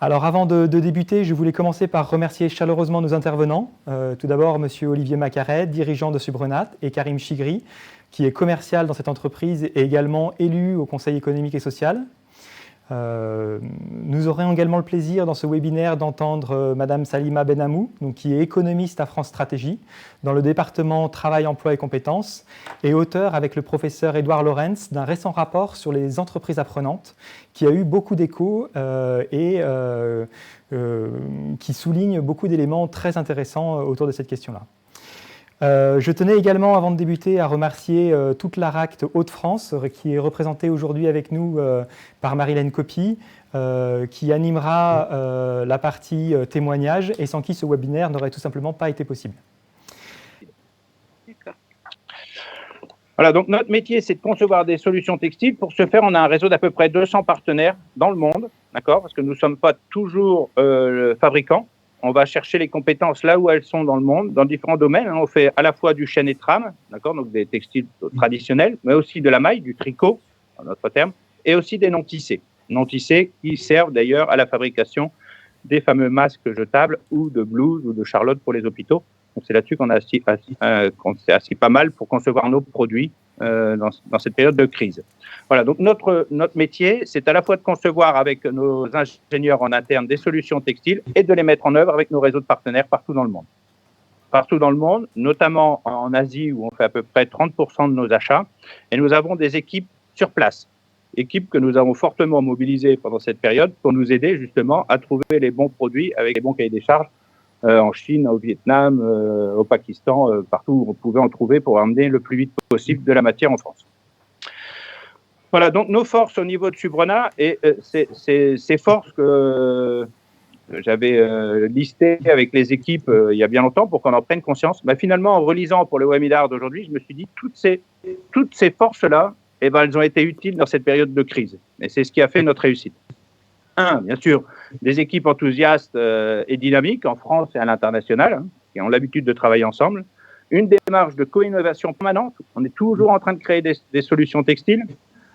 Alors avant de débuter, je voulais commencer par remercier chaleureusement nos intervenants. Tout d'abord, Monsieur Olivier Macaret, dirigeant de Subrenat, et Karim Chigri, qui est commercial dans cette entreprise et également élu au Conseil économique et social. Nous aurons également le plaisir dans ce webinaire d'entendre Madame Salima Benamou, donc, qui est économiste à France Stratégie dans le département Travail, Emploi et Compétences et auteur avec le professeur Édouard Lorenz d'un récent rapport sur les entreprises apprenantes qui a eu beaucoup d'écho et qui souligne beaucoup d'éléments très intéressants autour de cette question-là. Je tenais également, avant de débuter, à remercier toute l'ARACT Hauts-de-France, qui est représentée aujourd'hui avec nous par Marilène Copy, qui animera la partie témoignage et sans qui ce webinaire n'aurait tout simplement pas été possible. D'accord. Voilà, donc notre métier, c'est de concevoir des solutions textiles. Pour ce faire, on a un réseau d'à peu près 200 partenaires dans le monde, d'accord, parce que nous ne sommes pas toujours fabricants. On va chercher les compétences là où elles sont dans le monde, dans différents domaines. On fait à la fois du chêne et trame, d'accord, donc des textiles traditionnels, mais aussi de la maille, du tricot, en notre terme, et aussi des non-tissés. Non-tissés qui servent d'ailleurs à la fabrication des fameux masques jetables ou de blouses ou de charlottes pour les hôpitaux. Donc c'est là-dessus qu'on s'est assis pas mal pour concevoir nos produits dans cette période de crise. Voilà, donc notre métier, c'est à la fois de concevoir avec nos ingénieurs en interne des solutions textiles et de les mettre en œuvre avec nos réseaux de partenaires partout dans le monde. Partout dans le monde, notamment en Asie où on fait à peu près 30% de nos achats, et nous avons des équipes sur place. Équipes que nous avons fortement mobilisées pendant cette période pour nous aider justement à trouver les bons produits avec les bons cahiers des charges en Chine, au Vietnam, au Pakistan, partout où on pouvait en trouver pour amener le plus vite possible de la matière en France. Voilà, donc nos forces au niveau de Subrenat, et ces forces que j'avais listées avec les équipes il y a bien longtemps pour qu'on en prenne conscience. Bah, finalement, en relisant pour le webinaire d'aujourd'hui, je me suis dit toutes ces forces-là, eh ben, elles ont été utiles dans cette période de crise. Et c'est ce qui a fait notre réussite. Bien sûr, des équipes enthousiastes et dynamiques en France et à l'international, hein, qui ont l'habitude de travailler ensemble. Une démarche de co-innovation permanente. On est toujours en train de créer des solutions textiles.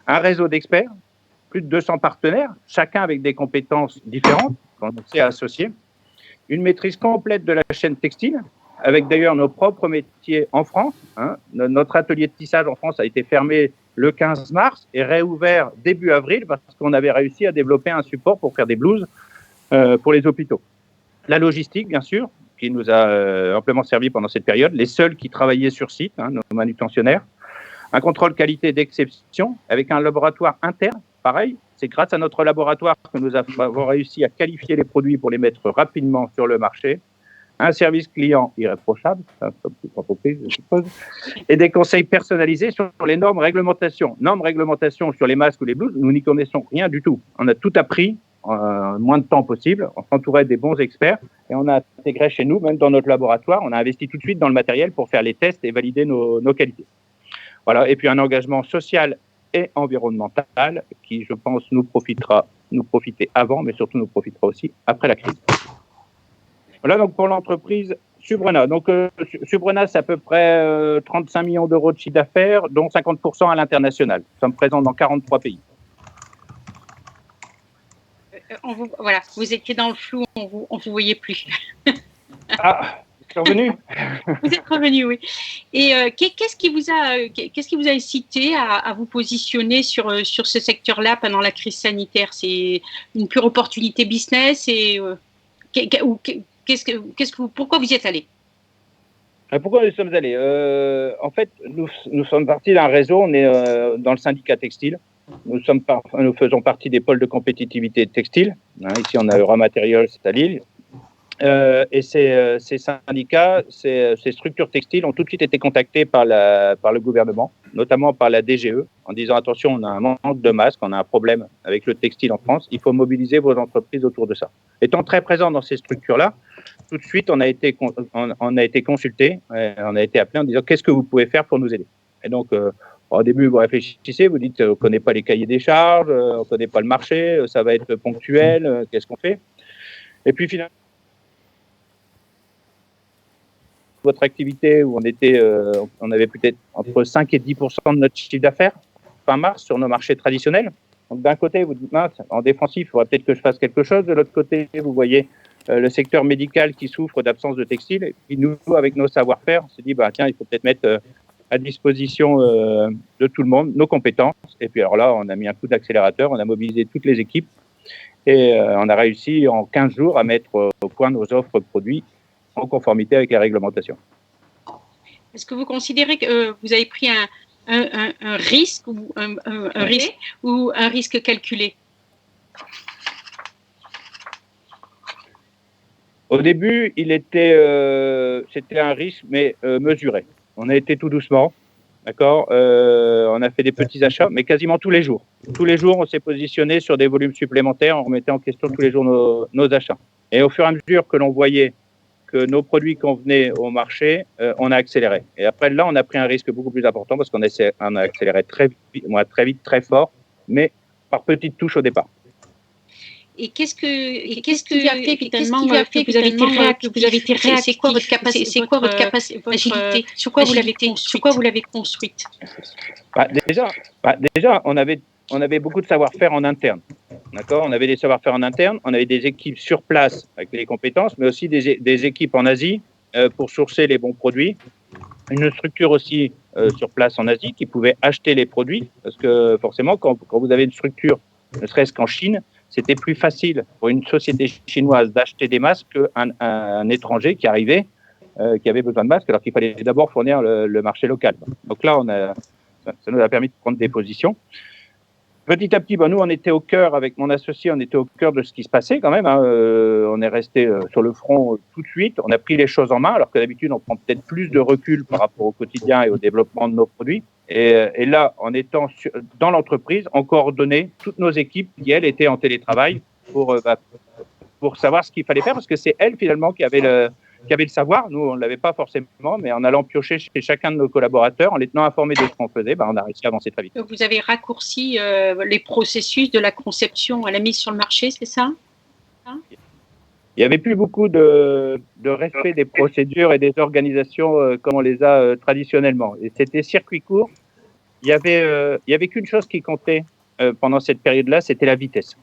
Un réseau d'experts, plus de 200 partenaires, chacun avec des compétences différentes, qu'on sait associer. Une maîtrise complète de la chaîne textile, avec d'ailleurs nos propres métiers en France. Hein. Notre atelier de tissage en France a été fermé le 15 mars et réouvert début avril parce qu'on avait réussi à développer un support pour faire des blouses pour les hôpitaux. La logistique, bien sûr, qui nous a amplement servi pendant cette période. Les seuls qui travaillaient sur site, hein, nos manutentionnaires. Un contrôle qualité d'exception avec un laboratoire interne. Pareil, c'est grâce à notre laboratoire que nous avons réussi à qualifier les produits pour les mettre rapidement sur le marché. Un service client irréprochable, ça, comme toute entreprise, je suppose, et des conseils personnalisés sur les normes réglementations. Normes réglementations sur les masques ou les blouses, nous n'y connaissons rien du tout. On a tout appris en moins de temps possible, on s'entourait des bons experts et on a intégré chez nous, même dans notre laboratoire, on a investi tout de suite dans le matériel pour faire les tests et valider nos qualités. Voilà, et puis un engagement social et environnemental qui, je pense, nous profiter avant, mais surtout nous profitera aussi après la crise. Voilà donc pour l'entreprise Subrenat. Donc Subrenat, c'est à peu près 35 millions d'euros de chiffre d'affaires, dont 50% à l'international. Nous sommes présents dans 43 pays. Voilà, vous étiez dans le flou, on vous voyait plus. Ah, c'est revenu. Vous êtes revenu, oui. Et qu'est-ce qui vous a incité à vous positionner sur ce secteur-là pendant la crise sanitaire? C'est une pure opportunité business et pourquoi vous y êtes allé? Pourquoi nous sommes allés en fait, nous sommes partis d'un réseau, on est dans le syndicat textile. Nous faisons partie des pôles de compétitivité textile. Hein, ici, on a Euramatériaux, c'est à Lille. Et ces syndicats, ces structures textiles ont tout de suite été contactés par le gouvernement, notamment par la DGE, en disant attention, on a un manque de masques, on a un problème avec le textile en France, il faut mobiliser vos entreprises autour de ça. Étant très présent dans ces structures-là, tout de suite, on a été consulté, on a été appelé en disant qu'est-ce que vous pouvez faire pour nous aider. Et donc, au début, vous réfléchissez, vous dites on ne connaît pas les cahiers des charges, on ne connaît pas le marché, ça va être ponctuel, qu'est-ce qu'on fait? Et puis finalement, votre activité où on avait peut-être entre 5 et 10% de notre chiffre d'affaires fin mars sur nos marchés traditionnels. Donc d'un côté, vous dites, mince, en défensif, il faudrait peut-être que je fasse quelque chose. De l'autre côté, vous voyez le secteur médical qui souffre d'absence de textile. Et puis nous, avec nos savoir-faire, on s'est dit, tiens, il faut peut-être mettre à disposition de tout le monde nos compétences. Et puis alors là, on a mis un coup d'accélérateur, on a mobilisé toutes les équipes et on a réussi en 15 jours à mettre au point nos offres produits en conformité avec les réglementations. Est-ce que vous considérez que vous avez pris un risque ou un risque calculé? Au début, c'était un risque, mais mesuré. On a été tout doucement, d'accord. On a fait des petits achats, mais quasiment tous les jours. Tous les jours, on s'est positionné sur des volumes supplémentaires. On remettait en question tous les jours nos achats. Et au fur et à mesure que l'on voyait que nos produits convenaient au marché, on a accéléré. Et après, là, on a pris un risque beaucoup plus important parce qu'on a accéléré très vite, très fort, mais par petites touches au départ. Et qu'est-ce qui a fait finalement que vous avez été réactif? C'est quoi votre capacité? C'est quoi votre capacité? Agilité? Sur quoi vous l'avez construite? Déjà, on avait beaucoup de savoir-faire en interne. D'accord, on avait des savoir-faire en interne, on avait des équipes sur place avec les compétences, mais aussi des équipes en Asie pour sourcer les bons produits. Une structure aussi sur place en Asie qui pouvait acheter les produits, parce que forcément, quand vous avez une structure, ne serait-ce qu'en Chine, c'était plus facile pour une société chinoise d'acheter des masques qu'un étranger qui arrivait, qui avait besoin de masques, alors qu'il fallait d'abord fournir le marché local. Donc là, ça nous a permis de prendre des positions. Petit à petit, nous, on était au cœur, avec mon associé, on était au cœur de ce qui se passait quand même. On est resté sur le front tout de suite. On a pris les choses en main, alors que d'habitude, on prend peut-être plus de recul par rapport au quotidien et au développement de nos produits. Et là, en étant dans l'entreprise, on coordonnait toutes nos équipes qui, elles, étaient en télétravail pour savoir ce qu'il fallait faire, parce que c'est elles, finalement, qui avaient le savoir. Nous, on ne l'avait pas forcément, mais en allant piocher chez chacun de nos collaborateurs, en les tenant informés de ce qu'on faisait, on a réussi à avancer très vite. Donc, vous avez raccourci les processus de la conception à la mise sur le marché, c'est ça? Il n'y avait plus beaucoup de respect des procédures et des organisations comme on les a traditionnellement. Et c'était circuit court. Il y avait qu'une chose qui comptait pendant cette période-là, c'était la vitesse.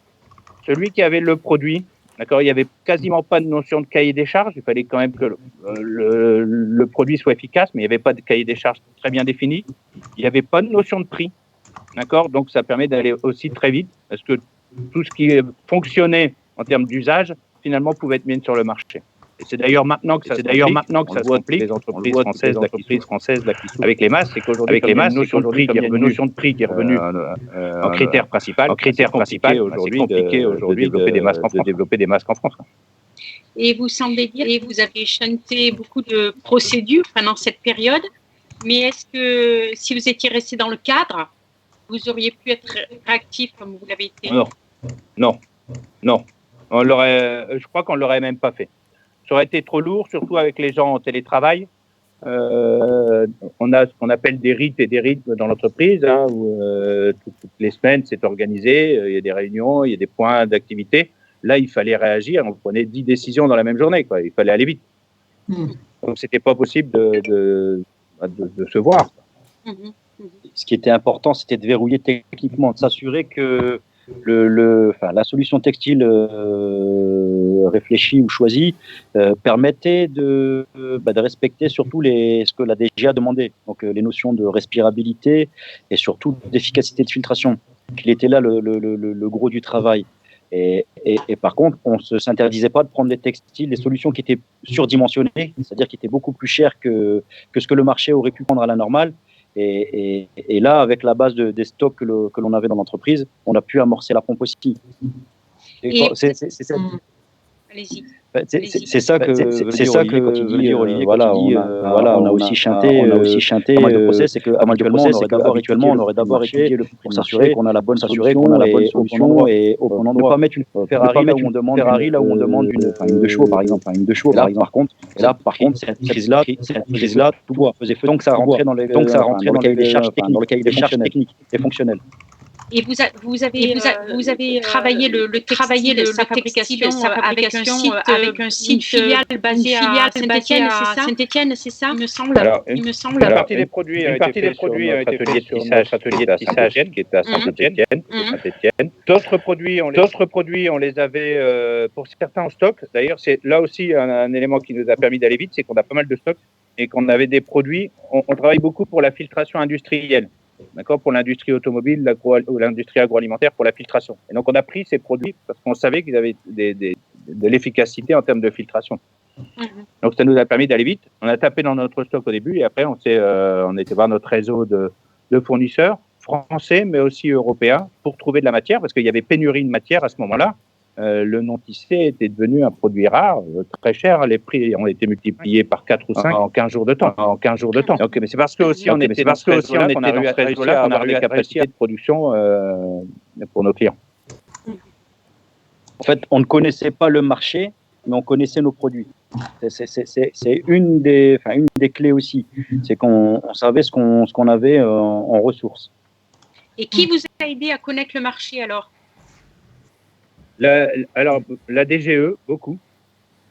Celui qui avait le produit, d'accord, il n'y avait quasiment pas de notion de cahier des charges. Il fallait quand même que le produit soit efficace, mais il n'y avait pas de cahier des charges très bien défini. Il n'y avait pas de notion de prix, d'accord. Donc ça permet d'aller aussi très vite, parce que tout ce qui fonctionnait en termes d'usage, finalement, pouvait être mis sur le marché. Et c'est d'ailleurs maintenant que ça se complique. Les entreprises françaises avec les masques, c'est qu'aujourd'hui, il y a une notion de prix qui est revenue en critère principal. Aujourd'hui, de développer des masques en France. Et vous semblez dire que vous avez chanté beaucoup de procédures pendant cette période, mais est-ce que si vous étiez resté dans le cadre, vous auriez pu être réactif comme vous l'avez été? Non. Je crois qu'on ne l'aurait même pas fait. Ça aurait été trop lourd, surtout avec les gens en télétravail. On a ce qu'on appelle des rites et des rythmes dans l'entreprise, où toutes les semaines, c'est organisé, il y a des réunions, il y a des points d'activité. Là, il fallait réagir, on prenait 10 décisions dans la même journée, quoi. Il fallait aller vite. Donc, ce n'était pas possible de se voir. Ce qui était important, c'était de verrouiller techniquement, de s'assurer que la solution textile réfléchie ou choisie permettait de respecter surtout ce que la DG a demandé, donc les notions de respirabilité et surtout d'efficacité de filtration. Il était là le gros du travail. Et par contre, on ne s'interdisait pas de prendre des textiles, des solutions qui étaient surdimensionnées, c'est-à-dire qui étaient beaucoup plus chères que ce que le marché aurait pu prendre à la normale. Et là, avec la base des stocks que l'on avait dans l'entreprise, on a pu amorcer la pompe aussi. Allez-y. C'est ça que veut dire Olivier. Voilà, on a aussi chanté pas mal de process, c'est qu'habituellement on aurait d'abord étudié le prix pour s'assurer qu'on a la bonne solution et au bon endroit. Ne pas mettre une Ferrari là où on demande une de chevaux par exemple, Là par contre, cette crise-là, tout faisait feu. Donc ça rentrait dans le cahier des charges techniques et fonctionnelles. Et vous avez travaillé le sa fabrication avec un site, une filiale basée à Saint-Étienne, c'est ça? Il me semble. Une partie des produits ont été faits sur notre atelier de tissage qui était à Saint-Étienne. D'autres produits, on les avait pour certains en stock. D'ailleurs, c'est là aussi un élément qui nous a permis d'aller vite, c'est qu'on a pas mal de stock et qu'on avait des produits. On travaille beaucoup pour la filtration industrielle. D'accord, pour l'industrie automobile ou l'industrie agroalimentaire pour la filtration. Et donc, on a pris ces produits parce qu'on savait qu'ils avaient de l'efficacité en termes de filtration. Donc, ça nous a permis d'aller vite. On a tapé dans notre stock au début et après, on était voir notre réseau de fournisseurs français, mais aussi européens, pour trouver de la matière parce qu'il y avait pénurie de matière à ce moment-là. Le non-tissé était devenu un produit rare, très cher. Les prix ont été multipliés par 4 ou 5 en 15 jours de temps. Donc, mais c'est parce que aussi on était dans ce réseau-là qu'on a réussi à avoir des capacités de production pour nos clients. En fait, on ne connaissait pas le marché, mais on connaissait nos produits. C'est une des clés aussi. C'est qu'on savait ce qu'on avait en ressources. Et qui vous a aidé à connaître le marché alors? La DGE, beaucoup,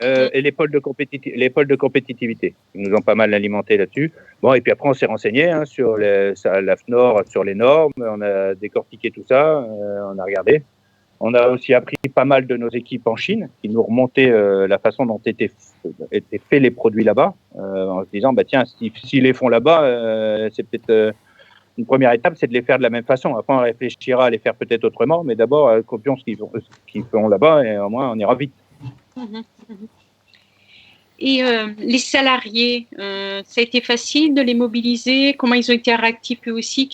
et les pôles de compétitivité. Ils nous ont pas mal alimenté là-dessus. Bon, et puis après, on s'est renseigné sur la FNOR, sur les normes, on a décortiqué tout ça, on a regardé. On a aussi appris pas mal de nos équipes en Chine, qui nous remontaient la façon dont étaient faits les produits là-bas, en se disant, bah tiens, s'ils les font là-bas, c'est peut-être... Une première étape, c'est de les faire de la même façon. Après, on réfléchira à les faire peut-être autrement, mais d'abord, copions ce qu'ils font là-bas et au moins, on ira vite. Et les salariés, ça a été facile de les mobiliser? Comment ils ont été réactifs eux aussi?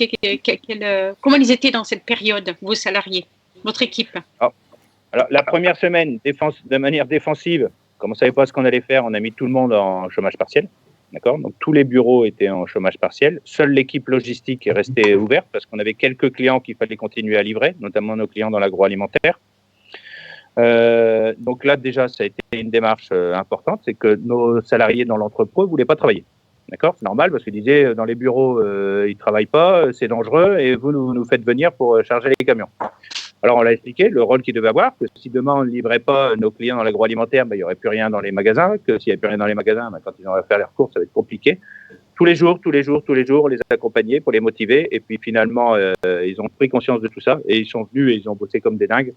Comment ils étaient dans cette période, vos salariés, votre équipe? Alors, la première semaine, de manière défensive, comme on ne savait pas ce qu'on allait faire, on a mis tout le monde en chômage partiel. D'accord, donc tous les bureaux étaient en chômage partiel. Seule l'équipe logistique est restée ouverte parce qu'on avait quelques clients qu'il fallait continuer à livrer, notamment nos clients dans l'agroalimentaire. Donc là, déjà, ça a été une démarche importante, c'est que nos salariés dans l'entrepôt ne voulaient pas travailler. D'accord, c'est normal parce qu'ils disaient dans les bureaux, ils ne travaillent pas, c'est dangereux et vous nous faites venir pour charger les camions. Alors, on l'a expliqué, le rôle qu'ils devaient avoir, que si demain on ne livrait pas nos clients dans l'agroalimentaire, il n'y aurait plus rien dans les magasins, que s'il n'y avait plus rien dans les magasins, quand ils auraient à faire leurs courses, ça va être compliqué. Tous les jours, on les accompagnait pour les motiver. Et puis finalement, ils ont pris conscience de tout ça et ils sont venus et ils ont bossé comme des dingues.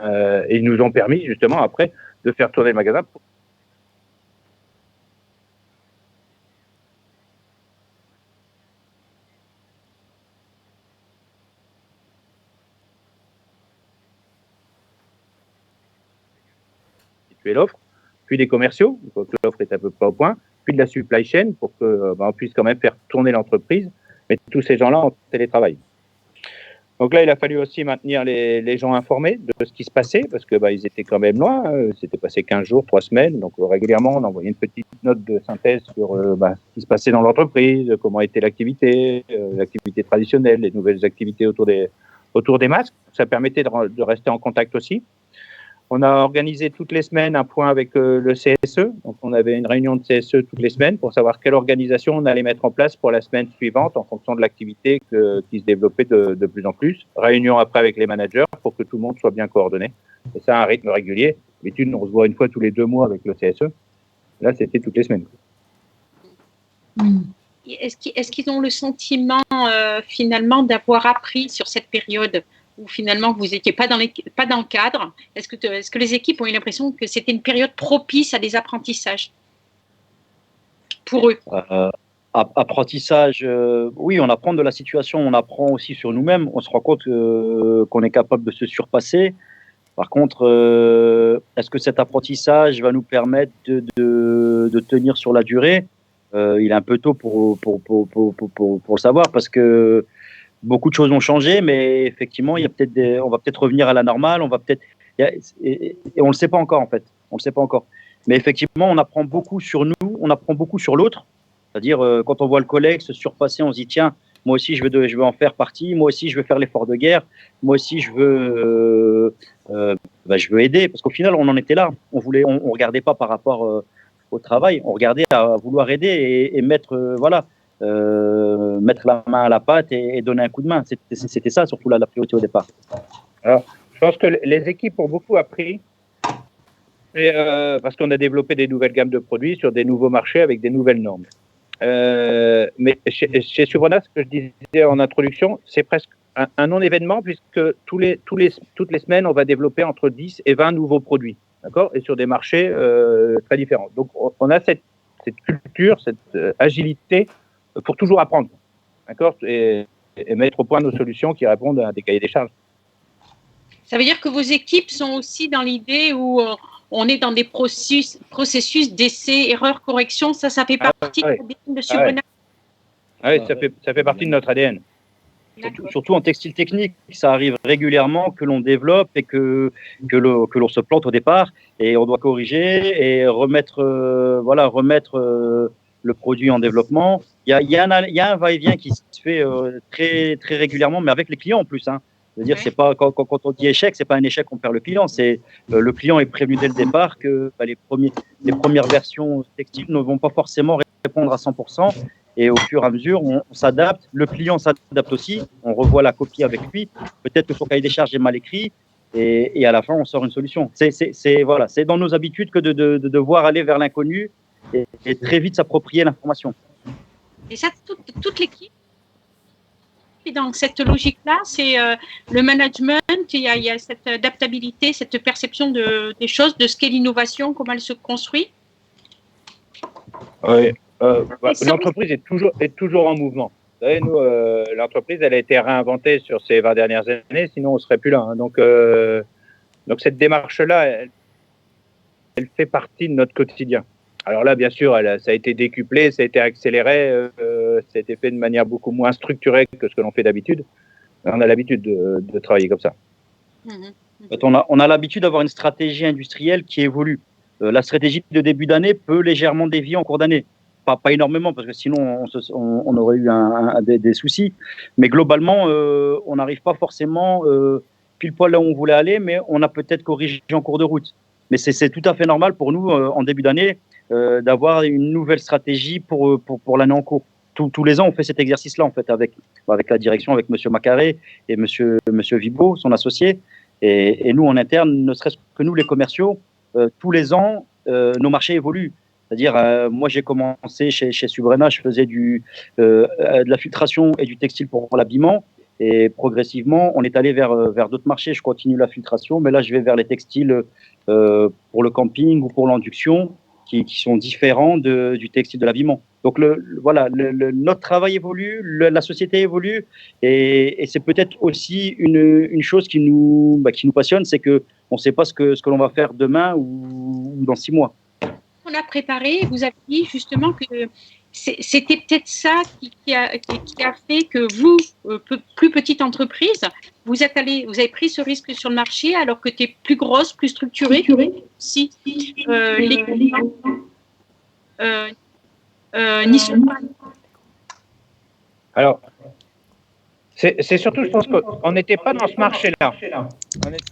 Et ils nous ont permis, justement, après, de faire tourner le magasin. L'offre, puis des commerciaux, pour que l'offre est à peu près au point, puis de la supply chain pour qu'on puisse quand même faire tourner l'entreprise, mais tous ces gens-là en télétravail. Donc là, il a fallu aussi maintenir les gens informés de ce qui se passait, parce que ils étaient quand même loin, c'était passé 15 jours, 3 semaines, donc régulièrement, on envoyait une petite note de synthèse sur ce qui se passait dans l'entreprise, comment était l'activité traditionnelle, les nouvelles activités autour des masques. Ça permettait de rester en contact aussi. On a organisé toutes les semaines un point avec le CSE. Donc, on avait une réunion de CSE toutes les semaines pour savoir quelle organisation on allait mettre en place pour la semaine suivante en fonction de l'activité qui se développait de plus en plus. Réunion après avec les managers pour que tout le monde soit bien coordonné. Et ça, un rythme régulier. D'habitude, on se voit une fois tous les 2 mois avec le CSE. Là, c'était toutes les semaines. Est-ce qu'ils ont le sentiment finalement d'avoir appris sur cette période où finalement vous n'étiez pas dans le cadre? Est-ce que les équipes ont eu l'impression que c'était une période propice à des apprentissages pour eux? Apprentissage, oui, on apprend de la situation, on apprend aussi sur nous-mêmes, on se rend compte qu'on est capable de se surpasser. Par contre, est-ce que cet apprentissage va nous permettre de tenir sur la durée? Il est un peu tôt pour le savoir parce que beaucoup de choses ont changé, mais effectivement, on va peut-être revenir à la normale, et on le sait pas encore en fait, on le sait pas encore. Mais effectivement, on apprend beaucoup sur nous, on apprend beaucoup sur l'autre. C'est-à-dire quand on voit le collègue se surpasser, on se dit tiens, moi aussi je veux en faire partie, moi aussi je veux faire l'effort de guerre, moi aussi je veux aider, parce qu'au final on en était là. On regardait pas par rapport au travail, on regardait à vouloir aider et mettre mettre la main à la pâte et donner un coup de main. C'était ça surtout la priorité au départ. Alors, je pense que les équipes ont beaucoup appris parce qu'on a développé des nouvelles gammes de produits sur des nouveaux marchés avec des nouvelles normes. Mais chez Suvrona, ce que je disais en introduction, c'est presque un non-événement puisque toutes les semaines, on va développer entre 10 et 20 nouveaux produits, d'accord, et sur des marchés très différents. Donc, on a cette culture, cette agilité pour toujours apprendre, d'accord, et mettre au point nos solutions qui répondent à des cahiers des charges. Ça veut dire que vos équipes sont aussi dans l'idée où on est dans des processus d'essai, erreur, correction. Ça fait partie de l'ADN de Suvrona. Oui, ça fait partie de notre ADN. Surtout en textile technique, ça arrive régulièrement que l'on développe et que l'on se plante au départ et on doit corriger et remettre le produit en développement. Il y a un va-et-vient qui se fait très, très régulièrement, mais avec les clients en plus. Hein. C'est-à-dire, c'est pas quand on dit échec, c'est pas un échec qu'on perd le client. C'est le client est prévenu dès le départ que les premières versions textiles ne vont pas forcément répondre à 100%. Et au fur et à mesure, on s'adapte. Le client s'adapte aussi. On revoit la copie avec lui. Peut-être que son cahier des charges est mal écrit. Et à la fin, on sort une solution. C'est dans nos habitudes que de devoir aller vers l'inconnu et très vite s'approprier l'information. Et ça, toute l'équipe est dans cette logique-là. C'est le management. Il y a cette adaptabilité, cette perception des choses, de ce qu'est l'innovation, comment elle se construit. Oui. L'entreprise est toujours en mouvement. Vous savez, nous, l'entreprise, elle a été réinventée sur ces 20 dernières années, sinon on ne serait plus là. Hein. Donc cette démarche-là, elle fait partie de notre quotidien. Alors là, bien sûr, ça a été décuplé, ça a été accéléré, ça a été fait de manière beaucoup moins structurée que ce que l'on fait d'habitude. On a l'habitude de travailler comme ça. En fait, on a l'habitude d'avoir une stratégie industrielle qui évolue. La stratégie de début d'année peut légèrement dévier en cours d'année. Pas énormément, parce que sinon on aurait eu des soucis. Mais globalement, on n'arrive pas forcément pile poil là où on voulait aller, mais on a peut-être corrigé en cours de route. Mais c'est tout à fait normal pour nous, en début d'année, d'avoir une nouvelle stratégie pour l'année en cours. Tous les ans, on fait cet exercice-là, en fait, avec la direction, avec M. Macaré et monsieur Vibo, son associé. Et nous, en interne, ne serait-ce que nous, les commerciaux, tous les ans, nos marchés évoluent. C'est-à-dire, moi, j'ai commencé chez Suvrona, je faisais de la filtration et du textile pour l'habillement. Et progressivement, on est allé vers d'autres marchés. Je continue la filtration, mais là, je vais vers les textiles pour le camping ou pour l'induction, qui sont différents du textile de l'habillement. Donc, notre travail évolue, la société évolue, et c'est peut-être aussi une chose qui nous passionne, c'est qu'on ne sait pas ce que l'on va faire demain ou dans 6 mois. On a préparé, vous avez dit justement que c'était peut-être ça qui a fait que vous, plus petite entreprise, vous avez pris ce risque sur le marché alors que tu es plus grosse, plus structurée. Si les clients n'y sont pas. Alors, c'est surtout, je pense qu'on n'était pas dans ce marché-là.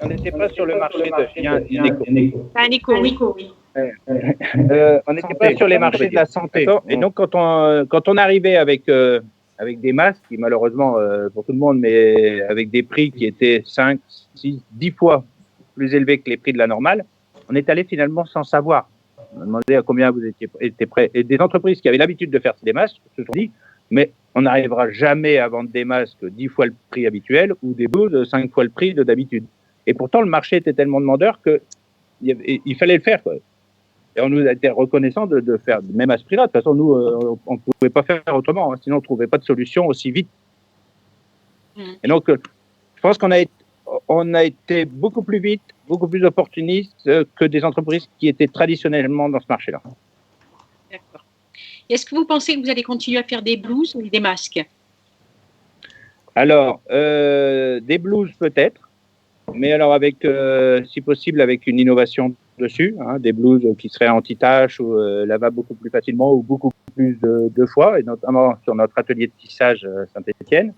On n'était pas sur le marché de Un écho, oui. On n'était pas sur les marchés de la santé. Et donc, quand on arrivait avec des masques, qui malheureusement, pour tout le monde, mais avec des prix qui étaient 5, 6, 10 fois plus élevés que les prix de la normale, on est allé finalement sans savoir. On a demandé à combien vous étiez prêts. Et des entreprises qui avaient l'habitude de faire des masques se sont dit, mais on n'arrivera jamais à vendre des masques 10 fois le prix habituel ou des blouses 5 fois le prix de d'habitude. Et pourtant, le marché était tellement demandeur qu'il fallait le faire, quoi. Et on nous a été reconnaissant de faire, même à ce prix-là. De toute façon, nous, on ne pouvait pas faire autrement, hein, sinon on ne trouvait pas de solution aussi vite. Et donc, je pense qu'on a été beaucoup plus vite, beaucoup plus opportuniste que des entreprises qui étaient traditionnellement dans ce marché-là. D'accord. Est-ce que vous pensez que vous allez continuer à faire des blouses ou des masques? Alors, des blouses peut-être, mais alors avec, si possible, avec une innovation dessus, hein, des blouses qui seraient anti-taches ou lavables beaucoup plus facilement ou beaucoup plus de fois, et notamment sur notre atelier de tissage Saint-Étienne.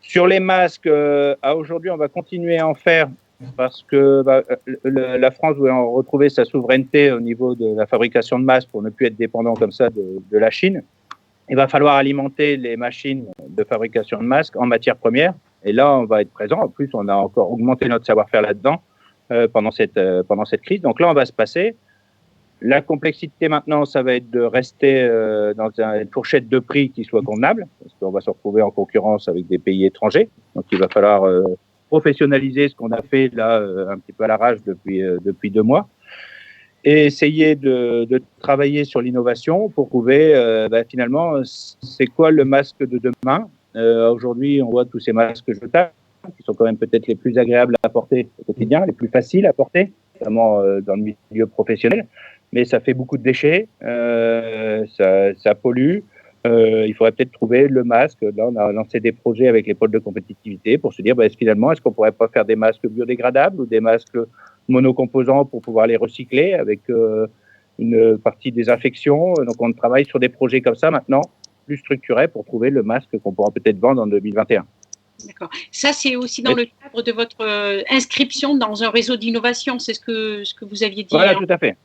Sur les masques, à aujourd'hui, on va continuer à en faire parce que la France veut en retrouver sa souveraineté au niveau de la fabrication de masques pour ne plus être dépendant comme ça de la Chine. il va falloir alimenter les machines de fabrication de masques en matière première. Et là, on va être présent. En plus, on a encore augmenté notre savoir-faire là-dedans pendant cette crise. Donc là, on va se passer. La complexité maintenant, ça va être de rester dans une fourchette de prix qui soit convenable, parce qu'on va se retrouver en concurrence avec des pays étrangers. Donc il va falloir professionnaliser ce qu'on a fait là un petit peu à l'arrache depuis 2 mois, et essayer de travailler sur l'innovation pour trouver finalement c'est quoi le masque de demain. Aujourd'hui, on voit tous ces masques jetables qui sont quand même peut-être les plus agréables à porter au quotidien, les plus faciles à porter, notamment dans le milieu professionnel. Mais ça fait beaucoup de déchets, ça pollue. Il faudrait peut-être trouver le masque. Là, on a lancé des projets avec les pôles de compétitivité pour se dire, est-ce qu'on pourrait pas faire des masques biodégradables ou des masques monocomposants pour pouvoir les recycler avec une partie désinfection. Donc, on travaille sur des projets comme ça maintenant, plus structurés, pour trouver le masque qu'on pourra peut-être vendre en 2021. D'accord. Ça, c'est aussi dans le cadre de votre inscription dans un réseau d'innovation. C'est ce que vous aviez dit. Voilà, tout à fait.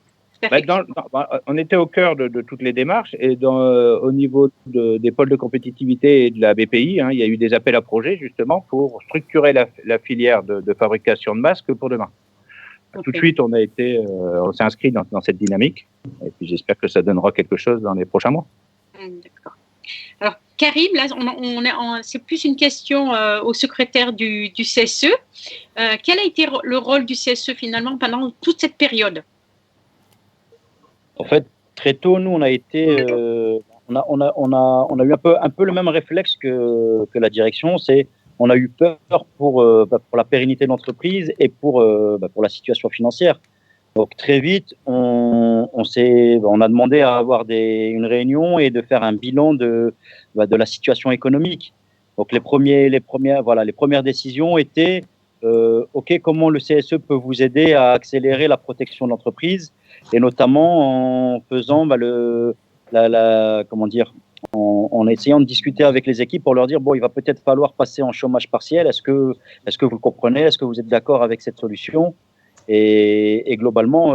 On était au cœur de toutes les démarches, et au niveau des pôles de compétitivité et de la BPI, il y a eu des appels à projets justement pour structurer la filière de fabrication de masques pour demain. Okay. Tout de suite, on s'est inscrit dans cette dynamique, et puis j'espère que ça donnera quelque chose dans les prochains mois. D'accord. Alors, Karim, là, c'est plus une question au secrétaire du CSE. Quel a été le rôle du CSE finalement pendant toute cette période ? En fait, très tôt, nous, on a été, on a eu un peu le même réflexe que la direction. On a eu peur pour la pérennité de l'entreprise et pour la situation financière. Donc très vite, on a demandé à avoir une réunion et de faire un bilan de la situation économique. Donc les premières décisions étaient OK, comment le CSE peut vous aider à accélérer la protection de l'entreprise, et notamment en faisant en essayant de discuter avec les équipes pour leur dire il va peut-être falloir passer en chômage partiel. Est-ce que vous le comprenez? Est-ce que vous êtes d'accord avec cette solution? Et globalement,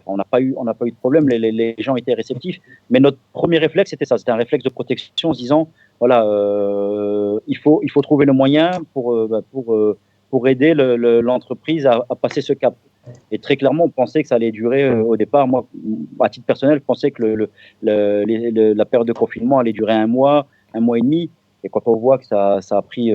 on n'a pas eu de problème. Les gens étaient réceptifs. Mais notre premier réflexe, c'était ça. C'était un réflexe de protection, en se disant il faut trouver le moyen pour aider l'entreprise à passer ce cap. Et très clairement, on pensait que ça allait durer au départ. Moi, à titre personnel, je pensais que la période de confinement allait durer 1 mois, 1 mois et demi. Et quand on voit que ça a pris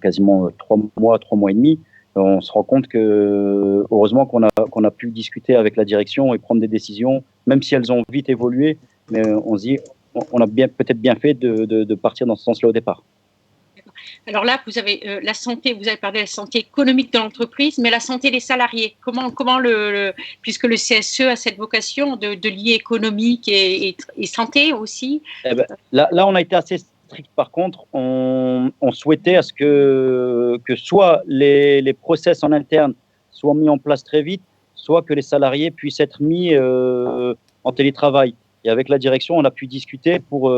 quasiment 3 mois et demi, on se rend compte que heureusement qu'on a pu discuter avec la direction et prendre des décisions, même si elles ont vite évolué. Mais on se dit, on a peut-être bien fait de partir dans ce sens-là au départ. Alors là, vous avez la santé, vous avez parlé de la santé économique de l'entreprise, mais la santé des salariés. Comment puisque le CSE a cette vocation de lier économique et santé aussi. Là, on a été assez strict. Par contre, on souhaitait à ce que soit les process en interne soient mis en place très vite, soit que les salariés puissent être mis en télétravail. Et avec la direction, on a pu discuter pour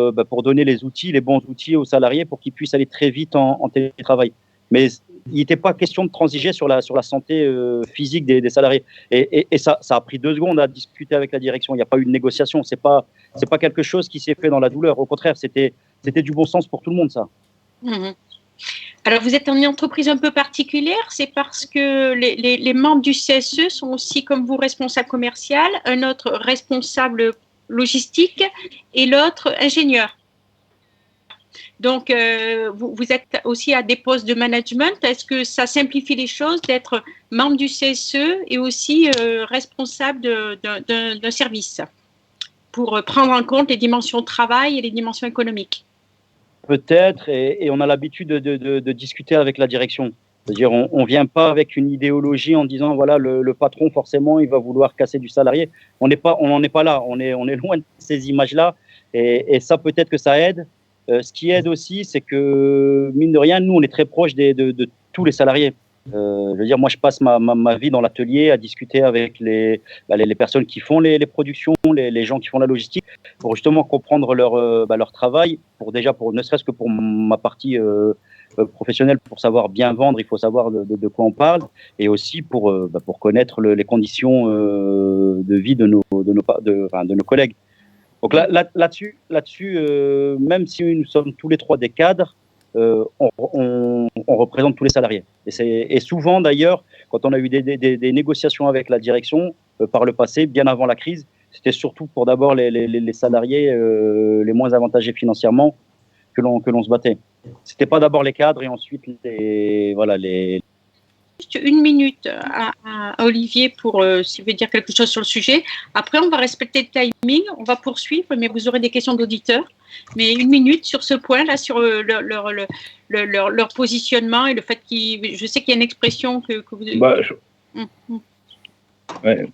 donner les bons outils aux salariés pour qu'ils puissent aller très vite en télétravail. Mais il n'était pas question de transiger sur la santé physique des salariés. Et ça a pris 2 secondes à discuter avec la direction. Il n'y a pas eu de négociation. C'est pas quelque chose qui s'est fait dans la douleur. Au contraire, c'était du bon sens pour tout le monde, ça. Mmh. Alors, vous êtes une entreprise un peu particulière. C'est parce que les membres du CSE sont aussi, comme vous, responsables commercial, un autre responsable logistique et l'autre ingénieur. Donc, vous êtes aussi à des postes de management. Est-ce que ça simplifie les choses d'être membre du CSE et aussi responsable d'un service pour prendre en compte les dimensions de travail et les dimensions économiques? Peut-être, et on a l'habitude de discuter avec la direction. C'est-à-dire, on vient pas avec une idéologie en disant voilà le patron forcément il va vouloir casser du salarié. On n'en est pas là. On est loin de ces images-là, et ça peut-être que ça aide. Ce qui aide aussi, c'est que mine de rien, nous on est très proche de tous les salariés. Je veux dire, moi je passe ma vie dans l'atelier à discuter avec les personnes qui font les productions, les gens qui font la logistique, pour justement comprendre leur travail, ne serait-ce que pour ma partie professionnelle, pour savoir bien vendre, il faut savoir de quoi on parle, et aussi pour connaître les conditions de vie de nos collègues. Donc là-dessus, même si nous sommes tous les trois des cadres, on représente tous les salariés. Et souvent, d'ailleurs, quand on a eu des négociations avec la direction par le passé, bien avant la crise, c'était surtout pour d'abord les salariés les moins avantagés financièrement que l'on se battait. C'était pas d'abord les cadres et ensuite les Juste une minute à Olivier pour s'il veut dire quelque chose sur le sujet. Après, on va respecter le timing, on va poursuivre, mais vous aurez des questions d'auditeurs. Mais une minute sur ce point-là, sur leur positionnement et le fait qu'ils. Je sais qu'il y a une expression que vous. Ouais.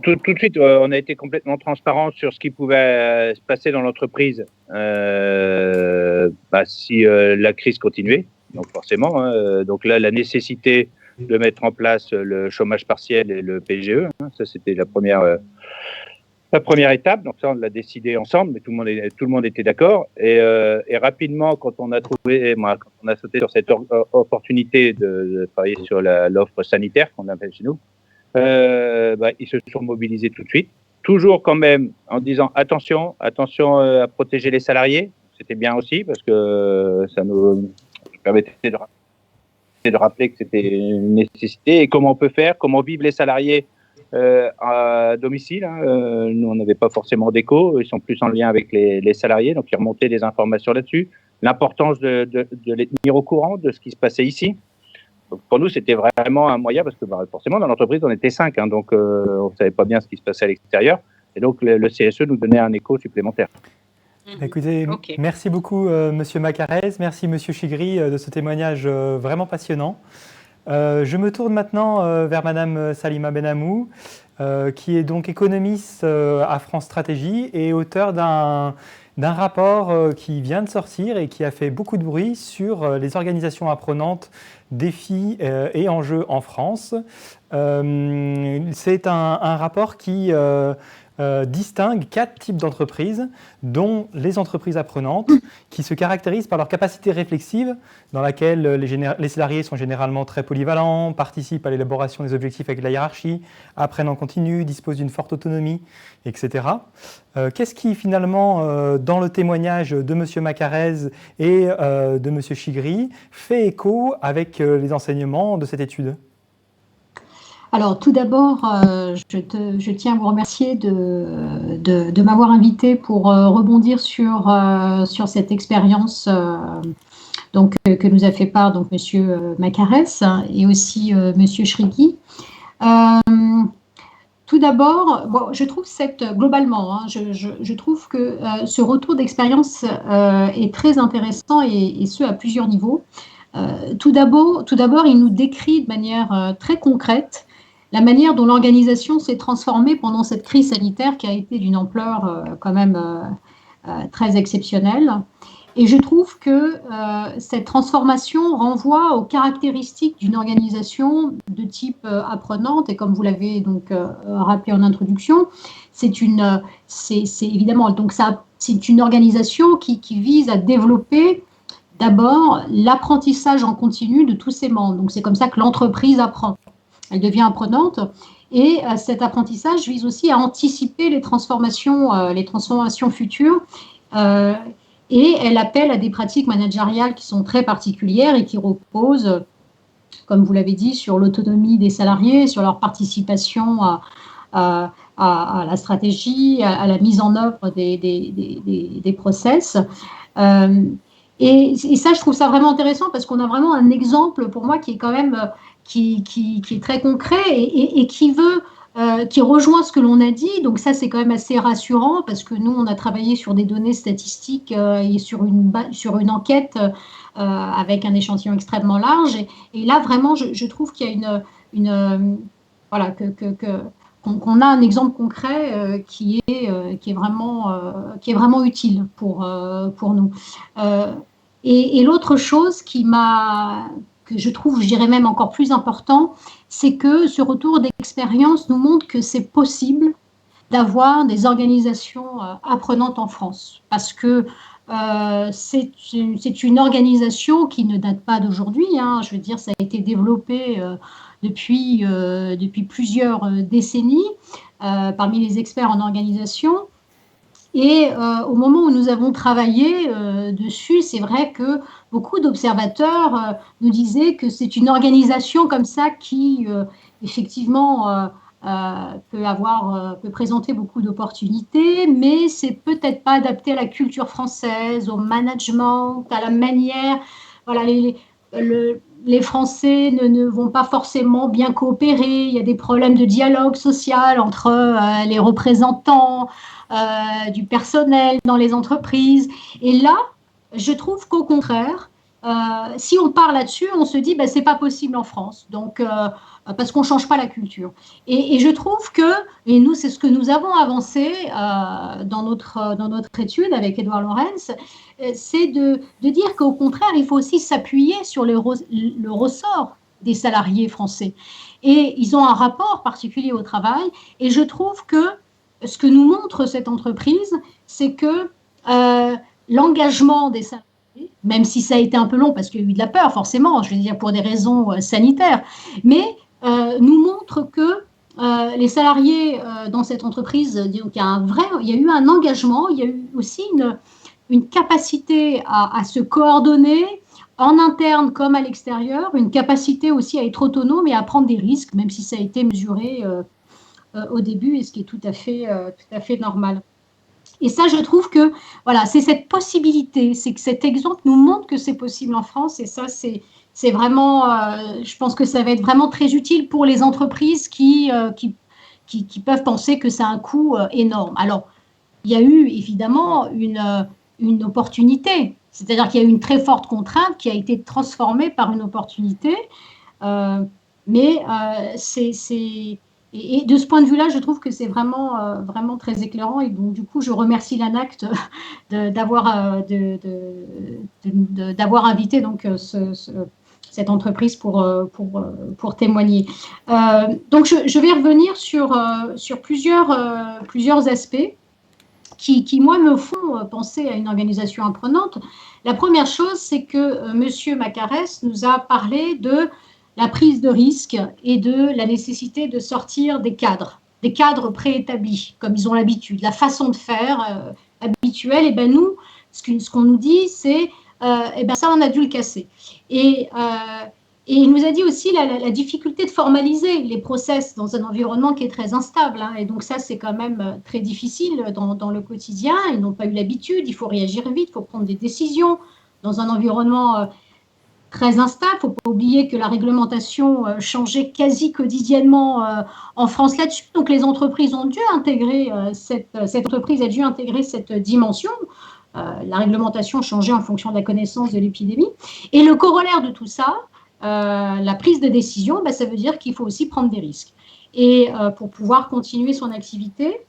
Tout de suite, on a été complètement transparent sur ce qui pouvait se passer dans l'entreprise si la crise continuait. Donc forcément, donc là, la nécessité de mettre en place le chômage partiel et le PGE, ça c'était la première étape. Donc ça, on l'a décidé ensemble, mais tout le monde était d'accord. Et rapidement, quand on a sauté sur cette opportunité de travailler sur l'offre sanitaire qu'on appelle chez nous, ils se sont mobilisés tout de suite, toujours quand même en disant attention à protéger les salariés. C'était bien aussi parce que ça nous permettait de rappeler que c'était une nécessité et comment on peut faire, comment vivent les salariés à domicile. Nous, on n'avait pas forcément d'écho, ils sont plus en lien avec les salariés, donc ils remontaient des informations là-dessus. L'importance de les tenir au courant de ce qui se passait ici. Donc pour nous, c'était vraiment un moyen, parce que forcément, dans l'entreprise, on était 5, donc on ne savait pas bien ce qui se passait à l'extérieur. Et donc, le CSE nous donnait un écho supplémentaire. Écoutez, merci beaucoup, Monsieur Macarez. Merci, Monsieur Chigri, de ce témoignage vraiment passionnant. Je me tourne maintenant vers Madame Salima Benamou, qui est donc économiste à France Stratégie et auteur d'un rapport qui vient de sortir et qui a fait beaucoup de bruit sur les organisations apprenantes, défis et enjeux en France. C'est un rapport qui distingue 4 types d'entreprises, dont les entreprises apprenantes, qui se caractérisent par leur capacité réflexive, dans laquelle les salariés sont généralement très polyvalents, participent à l'élaboration des objectifs avec la hiérarchie, apprennent en continu, disposent d'une forte autonomie, etc. Qu'est-ce qui finalement, dans le témoignage de M. Macarez et de M. Chigri, fait écho avec les enseignements de cette étude ? Alors, tout d'abord, je tiens à vous remercier de m'avoir invité pour rebondir sur cette expérience que nous a fait part donc Monsieur Macarez et aussi Monsieur Chigri. Tout d'abord, je trouve globalement, je trouve que ce retour d'expérience est très intéressant et ce à plusieurs niveaux. Tout d'abord, il nous décrit de manière très concrète la manière dont l'organisation s'est transformée pendant cette crise sanitaire qui a été d'une ampleur quand même très exceptionnelle. Et je trouve que cette transformation renvoie aux caractéristiques d'une organisation de type apprenante. Et comme vous l'avez donc rappelé en introduction, c'est évidemment donc c'est une organisation qui vise à développer d'abord l'apprentissage en continu de tous ses membres. Donc c'est comme ça que l'entreprise apprend. Elle devient apprenante et cet apprentissage vise aussi à anticiper les transformations futures et elle appelle à des pratiques managériales qui sont très particulières et qui reposent, comme vous l'avez dit, sur l'autonomie des salariés, sur leur participation à la stratégie, à la mise en œuvre des process. Et ça, je trouve ça vraiment intéressant parce qu'on a vraiment un exemple pour moi qui est quand même qui est très concret et qui rejoint ce que l'on a dit. Donc ça, c'est quand même assez rassurant parce que nous, on a travaillé sur des données statistiques et sur une enquête avec un échantillon extrêmement large. Et là, vraiment, je trouve qu'il y a qu'on a un exemple concret qui est vraiment utile pour nous. Et l'autre chose que je trouve, je dirais même encore plus important, c'est que ce retour d'expérience nous montre que c'est possible d'avoir des organisations apprenantes en France, parce que c'est une organisation qui ne date pas d'aujourd'hui. Je veux dire, ça a été développé depuis plusieurs décennies parmi les experts en organisation. Et au moment où nous avons travaillé dessus, c'est vrai que beaucoup d'observateurs nous disaient que c'est une organisation comme ça qui, effectivement, peut présenter beaucoup d'opportunités, mais c'est peut-être pas adapté à la culture française, au management, à la manière. Voilà, les Français ne vont pas forcément bien coopérer. Il y a des problèmes de dialogue social entre les représentants du personnel dans les entreprises. Et là, je trouve qu'au contraire, si on part là-dessus, on se dit, ben, c'est pas possible en France. Donc, parce qu'on change pas la culture. Et je trouve que, et nous, c'est ce que nous avons avancé dans notre étude avec Édouard Lorenz, c'est de dire qu'au contraire, il faut aussi s'appuyer sur le ressort des salariés français. Et ils ont un rapport particulier au travail. Et je trouve que ce que nous montre cette entreprise, c'est que l'engagement des salariés, même si ça a été un peu long parce qu'il y a eu de la peur, forcément, je veux dire pour des raisons sanitaires, mais nous montre que les salariés dans cette entreprise, donc il y a eu un engagement, il y a eu aussi une capacité à se coordonner en interne comme à l'extérieur, une capacité aussi à être autonome et à prendre des risques, même si ça a été mesuré au début, et ce qui est tout à fait normal. Et ça, je trouve que voilà, c'est cette possibilité, c'est que cet exemple nous montre que c'est possible en France, et ça, c'est vraiment, je pense que ça va être vraiment très utile pour les entreprises qui peuvent penser que ça a un coût énorme. Alors, il y a eu évidemment une opportunité, c'est-à-dire qu'il y a eu une très forte contrainte qui a été transformée par une opportunité, mais et de ce point de vue-là, je trouve que c'est vraiment très éclairant. Et donc, du coup, je remercie l'ANACT d'avoir invité donc, cette entreprise pour témoigner. Donc, je vais revenir sur plusieurs aspects qui, moi, me font penser à une organisation apprenante. La première chose, c'est que Monsieur Macarès nous a parlé de la prise de risque et de la nécessité de sortir des cadres préétablis, comme ils ont l'habitude, la façon de faire habituelle. Et ben nous, ce qu'on nous dit, c'est et ben ça, on a dû le casser. Et il nous a dit aussi la difficulté de formaliser les process dans un environnement qui est très instable. Hein, et donc ça, c'est quand même très difficile dans le quotidien. Ils n'ont pas eu l'habitude, il faut réagir vite, il faut prendre des décisions dans un environnement très instable. Il ne faut pas oublier que la réglementation changeait quasi quotidiennement en France là-dessus. Donc les entreprises ont dû intégrer, cette entreprise a dû intégrer cette dimension. La réglementation changeait en fonction de la connaissance de l'épidémie. Et le corollaire de tout ça, la prise de décision, ben, ça veut dire qu'il faut aussi prendre des risques. Et pour pouvoir continuer son activité,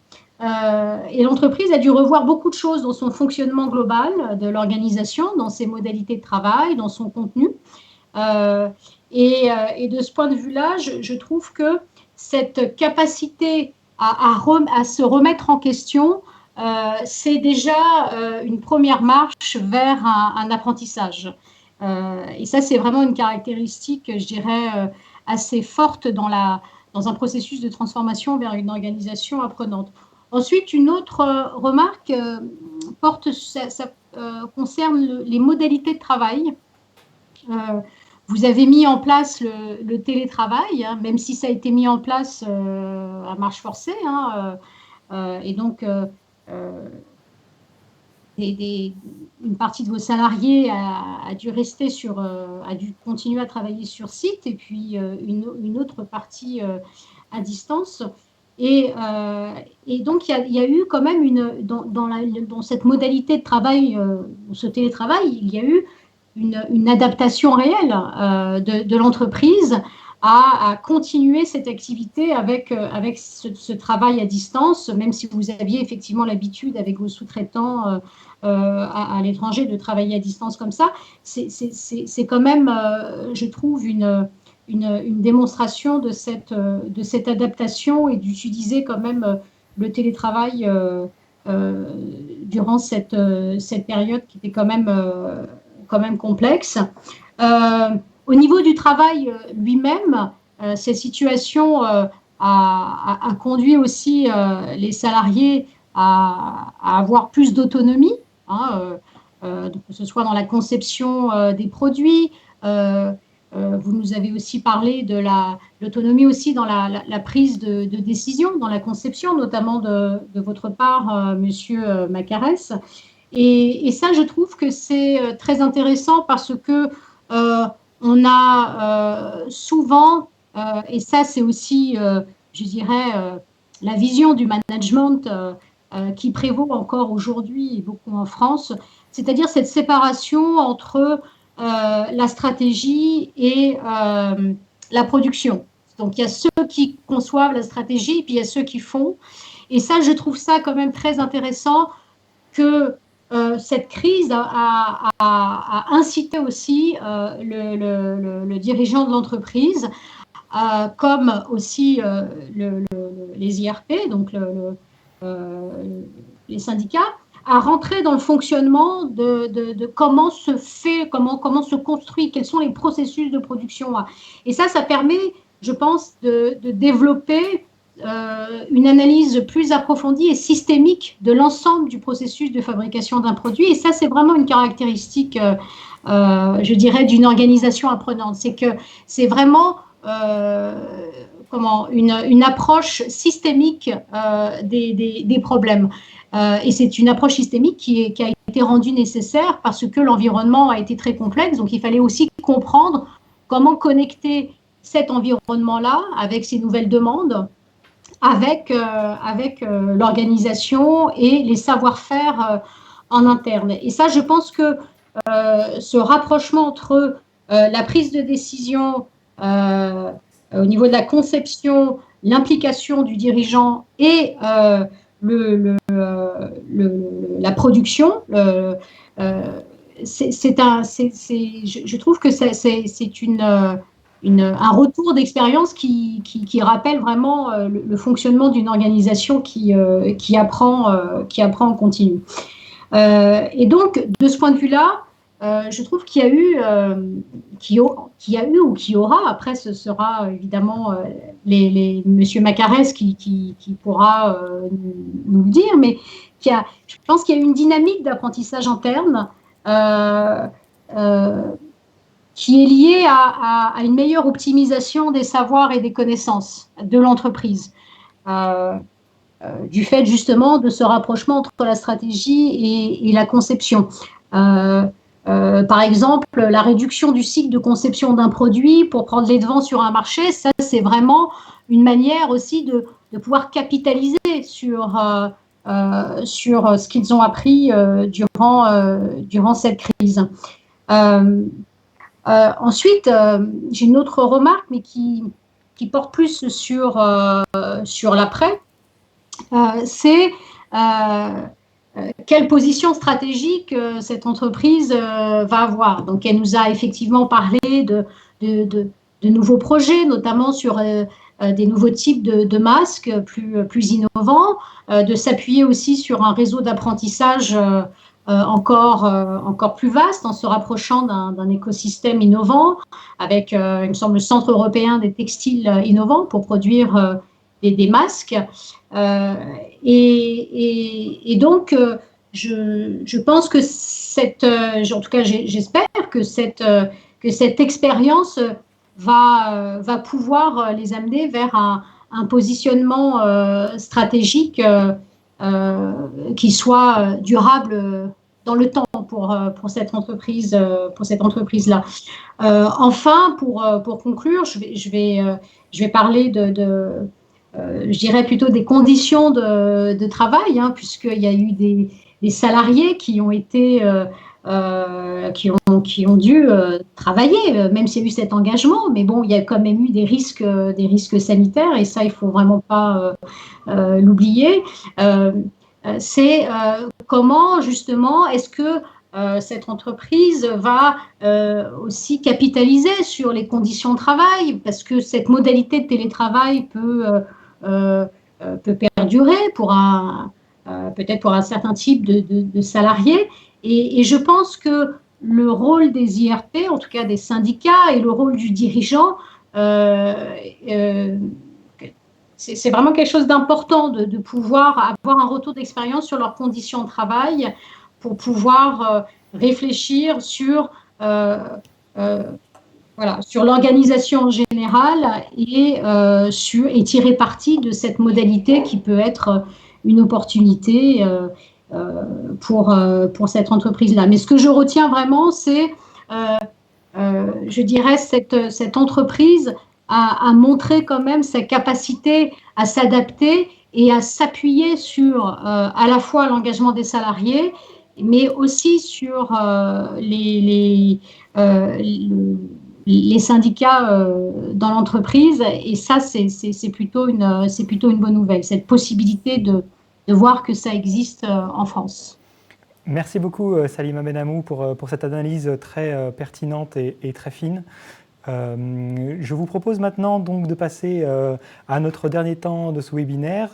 et l'entreprise a dû revoir beaucoup de choses dans son fonctionnement global de l'organisation, dans ses modalités de travail, dans son contenu. Et de ce point de vue-là, je trouve que cette capacité à se remettre en question, c'est déjà une première marche vers un apprentissage. Et ça, c'est vraiment une caractéristique, je dirais, assez forte dans un processus de transformation vers une organisation apprenante. Ensuite, une autre remarque concerne les modalités de travail. Vous avez mis en place le télétravail, hein, même si ça a été mis en place à marche forcée. Hein, et donc, une partie de vos salariés a dû rester a dû continuer à travailler sur site, et puis une autre partie à distance. Et donc, il y a eu quand même dans cette modalité de travail, ce télétravail, il y a eu une adaptation réelle de l'entreprise à continuer cette activité avec ce travail à distance, même si vous aviez effectivement l'habitude avec vos sous-traitants à l'étranger de travailler à distance comme ça. C'est quand même, je trouve, une démonstration de cette adaptation et d'utiliser quand même le télétravail durant cette période qui était quand même complexe. Au niveau du travail lui-même, cette situation a conduit aussi les salariés avoir plus d'autonomie, hein, que ce soit dans la conception des produits. Vous nous avez aussi parlé de l'autonomie aussi dans la prise de décision, dans la conception, notamment de votre part, Monsieur Macarès. Et ça, je trouve que c'est très intéressant parce que on a souvent, et ça c'est aussi, je dirais, la vision du management qui prévaut encore aujourd'hui et beaucoup en France, c'est-à-dire cette séparation entre la stratégie et la production. Donc il y a ceux qui conçoivent la stratégie, puis il y a ceux qui font. Et ça, je trouve ça quand même très intéressant que cette crise a incité aussi le dirigeant de l'entreprise, comme aussi les IRP, donc les syndicats, à rentrer dans le fonctionnement de comment se fait, comment se construit, quels sont les processus de production. Et ça permet, je pense, de développer une analyse plus approfondie et systémique de l'ensemble du processus de fabrication d'un produit. Et ça, c'est vraiment une caractéristique, je dirais, d'une organisation apprenante. C'est que c'est vraiment une approche systémique des problèmes. Et c'est une approche systémique qui a été rendue nécessaire parce que l'environnement a été très complexe. Donc, il fallait aussi comprendre comment connecter cet environnement-là avec ces nouvelles demandes, avec l'organisation et les savoir-faire en interne. Et ça, je pense que ce rapprochement entre la prise de décision au niveau de la conception, l'implication du dirigeant et la production, je trouve que c'est un retour d'expérience qui rappelle vraiment le fonctionnement d'une organisation qui apprend en continu. Et donc, de ce point de vue-là, je trouve qu'il y a eu ou qu'il y aura, après ce sera évidemment Monsieur Macarès qui pourra nous le dire, mais je pense qu'il y a eu une dynamique d'apprentissage interne qui est liée à une meilleure optimisation des savoirs et des connaissances de l'entreprise. Du fait justement de ce rapprochement entre la stratégie et la conception. Par exemple, la réduction du cycle de conception d'un produit pour prendre les devants sur un marché, ça c'est vraiment une manière aussi de pouvoir capitaliser sur ce qu'ils ont appris durant cette crise. Ensuite, j'ai une autre remarque, mais qui porte plus sur l'après. C'est quelle position stratégique cette entreprise va avoir. Donc, elle nous a effectivement parlé de nouveaux projets, notamment sur des nouveaux types de masques plus innovants, de s'appuyer aussi sur un réseau d'apprentissage encore plus vaste en se rapprochant d'un écosystème innovant avec, il me semble, le Centre européen des textiles innovants pour produire des masques. Et donc, je pense que en tout cas, j'espère que cette expérience va pouvoir les amener vers un positionnement stratégique qui soit durable dans le temps pour cette entreprise-là. Enfin, pour conclure, je vais parler je dirais plutôt des conditions de travail, hein, puisqu'il y a eu des salariés qui ont été qui ont dû travailler, même s'il y a eu cet engagement, mais bon, il y a quand même eu des risques sanitaires, et ça, il ne faut vraiment pas l'oublier. C'est comment, justement, est-ce que cette entreprise va aussi capitaliser sur les conditions de travail, parce que cette modalité de télétravail peut perdurer peut-être pour un certain type de salariés. Et je pense que le rôle des IRP, en tout cas des syndicats, et le rôle du dirigeant, c'est vraiment quelque chose d'important de pouvoir avoir un retour d'expérience sur leurs conditions de travail pour pouvoir réfléchir sur l'organisation générale et tirer parti de cette modalité qui peut être une opportunité pour cette entreprise-là. Mais ce que je retiens vraiment, c'est, je dirais, cette entreprise a montré quand même sa capacité à s'adapter et à s'appuyer sur à la fois l'engagement des salariés, mais aussi sur les syndicats dans l'entreprise. Et ça, c'est plutôt une bonne nouvelle, cette possibilité de voir que ça existe en France. Merci beaucoup Salima Benhamou pour cette analyse très pertinente et très fine. Je vous propose maintenant donc de passer à notre dernier temps de ce webinaire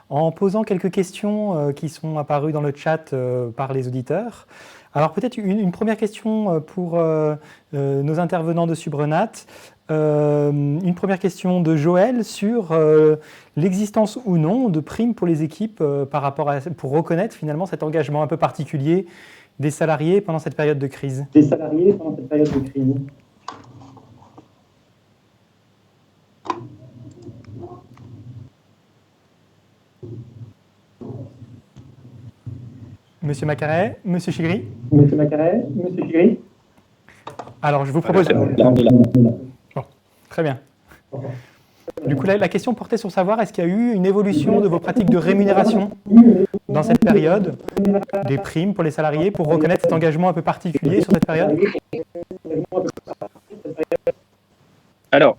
en posant quelques questions qui sont apparues dans le chat par les auditeurs. Alors peut-être une première question pour nos intervenants de Subrenat. Une première question de Joël sur l'existence ou non de primes pour les équipes pour reconnaître finalement cet engagement un peu particulier des salariés pendant cette période de crise. Monsieur Macaret, Monsieur Chigri. Alors, je vous propose... Bon, très bien. Du coup, la question portait sur savoir est-ce qu'il y a eu une évolution de vos pratiques de rémunération dans cette période, des primes pour les salariés, pour reconnaître cet engagement un peu particulier sur cette période? Alors,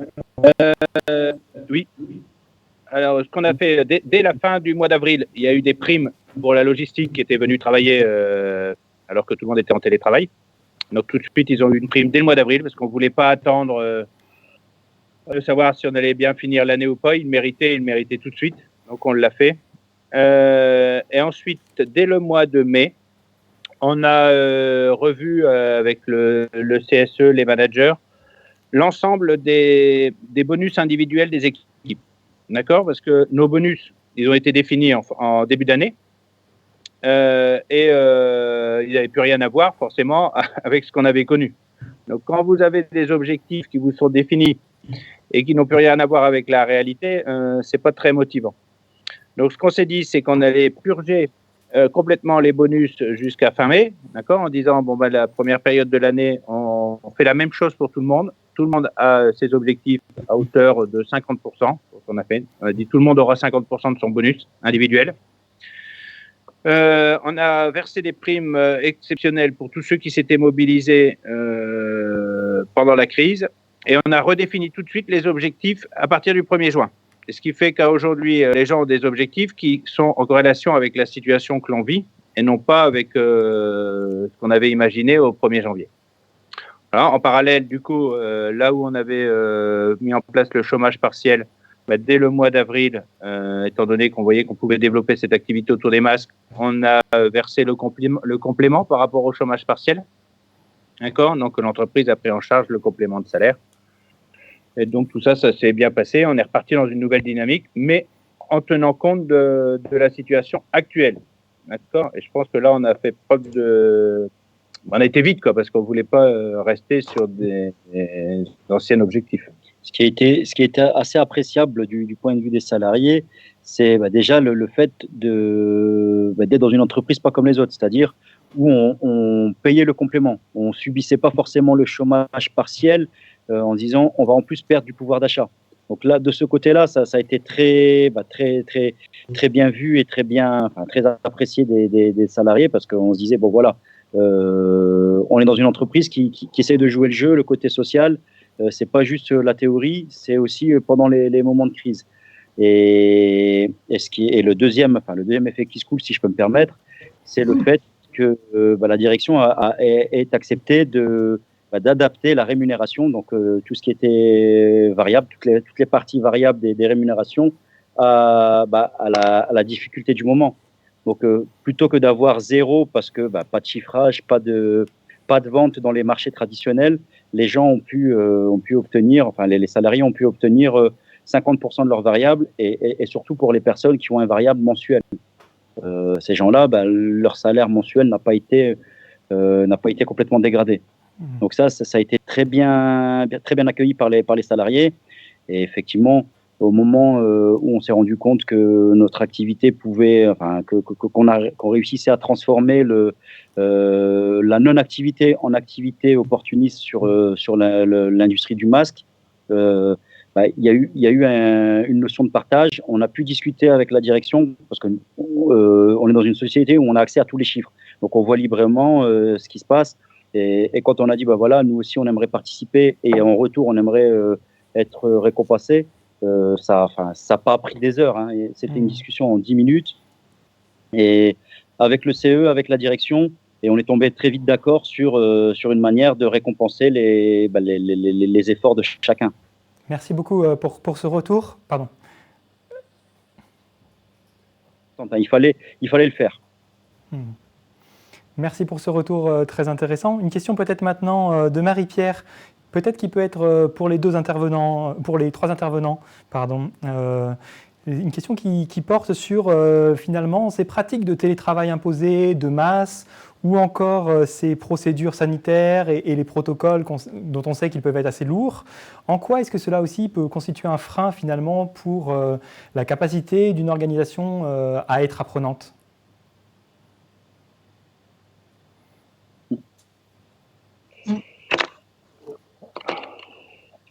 oui. Alors, ce qu'on a fait dès la fin du mois d'avril, il y a eu des primes pour la logistique qui était venue travailler alors que tout le monde était en télétravail. Donc, tout de suite, ils ont eu une prime dès le mois d'avril parce qu'on ne voulait pas attendre de savoir si on allait bien finir l'année ou pas. Ils méritaient tout de suite. Donc, on l'a fait. Et ensuite, dès le mois de mai, on a revu avec le CSE, les managers, l'ensemble des bonus individuels des équipes. D'accord? Parce que nos bonus, ils ont été définis en début d'année. Et ils n'avaient plus rien à voir forcément avec ce qu'on avait connu. Donc quand vous avez des objectifs qui vous sont définis et qui n'ont plus rien à voir avec la réalité, c'est pas très motivant. Donc ce qu'on s'est dit, c'est qu'on allait purger complètement les bonus jusqu'à fin mai, d'accord, en disant bon ben la première période de l'année, on fait la même chose pour tout le monde. Tout le monde a ses objectifs à hauteur de 50%. On a dit tout le monde aura 50% de son bonus individuel. On a versé des primes exceptionnelles pour tous ceux qui s'étaient mobilisés pendant la crise et on a redéfini tout de suite les objectifs à partir du 1er juin. Et ce qui fait qu'aujourd'hui, les gens ont des objectifs qui sont en corrélation avec la situation que l'on vit et non pas avec ce qu'on avait imaginé au 1er janvier. Alors, en parallèle, du coup, là où on avait mis en place le chômage partiel, dès le mois d'avril, étant donné qu'on voyait qu'on pouvait développer cette activité autour des masques, on a versé le complément par rapport au chômage partiel. D'accord? Donc, l'entreprise a pris en charge le complément de salaire. Et donc, tout ça, ça s'est bien passé. On est reparti dans une nouvelle dynamique, mais en tenant compte de la situation actuelle. D'accord? Et je pense que là, on a fait preuve de... On a été vite, quoi, parce qu'on ne voulait pas rester sur des anciens objectifs. Ce qui a été assez appréciable du point de vue des salariés, c'est déjà le fait d'être dans une entreprise pas comme les autres, c'est-à-dire où on payait le complément. On subissait pas forcément le chômage partiel en disant on va en plus perdre du pouvoir d'achat. Donc là, de ce côté-là, ça a été très bien vu et très apprécié des salariés parce qu'on se disait bon voilà, on est dans une entreprise qui essaie de jouer le jeu, le côté social. C'est pas juste la théorie, c'est aussi pendant les moments de crise. Et le deuxième effet qui se coule, si je peux me permettre, c'est le fait que la direction est acceptée d'adapter la rémunération, donc tout ce qui était variable, toutes les parties variables des rémunérations à la difficulté du moment. Donc plutôt que d'avoir zéro, parce que pas de chiffrage, pas de vente dans les marchés traditionnels, les gens ont pu obtenir, enfin les salariés ont pu obtenir 50% de leur variable et surtout pour les personnes qui ont un variable mensuel. Ces gens-là, leur salaire mensuel n'a pas été complètement dégradé. Donc ça a été très bien accueilli par les salariés. Et effectivement, au moment où on s'est rendu compte que notre activité pouvait, qu'on réussissait à transformer la non-activité en activité opportuniste sur l'industrie du masque, il y a eu une notion de partage. On a pu discuter avec la direction parce que on est dans une société où on a accès à tous les chiffres. Donc on voit librement ce qui se passe. Et quand on a dit, voilà, nous aussi on aimerait participer et en retour on aimerait être récompensé, ça n'a pas pris des heures. Hein. C'était une discussion en 10 minutes. Et avec le CE, avec la direction, et on est tombé très vite d'accord sur une manière de récompenser les efforts de chacun. Merci beaucoup pour ce retour. Pardon. Il fallait le faire. Merci pour ce retour très intéressant. Une question peut-être maintenant de Marie-Pierre, peut-être qui peut être pour les trois intervenants, pardon. Une question qui porte sur finalement ces pratiques de télétravail imposées, de masse, ou encore ces procédures sanitaires et les protocoles dont on sait qu'ils peuvent être assez lourds. En quoi est-ce que cela aussi peut constituer un frein finalement pour la capacité d'une organisation à être apprenante ?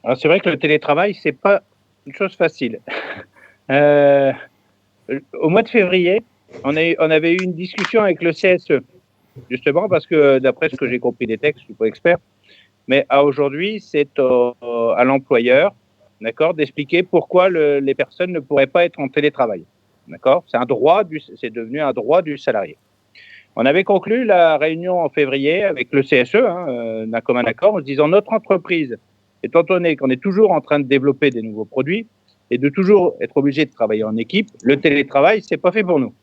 Alors c'est vrai que le télétravail, c'est pas une chose facile. Au mois de février, on avait eu une discussion avec le CSE, justement parce que d'après ce que j'ai compris des textes, je suis pas expert, mais à aujourd'hui, c'est à l'employeur, d'accord, d'expliquer pourquoi les personnes ne pourraient pas être en télétravail, d'accord. C'est devenu un droit du salarié. On avait conclu la réunion en février avec le CSE, d'un commun accord, en se disant notre entreprise, étant donné qu'on est toujours en train de développer des nouveaux produits et de toujours être obligé de travailler en équipe, le télétravail, c'est pas fait pour nous.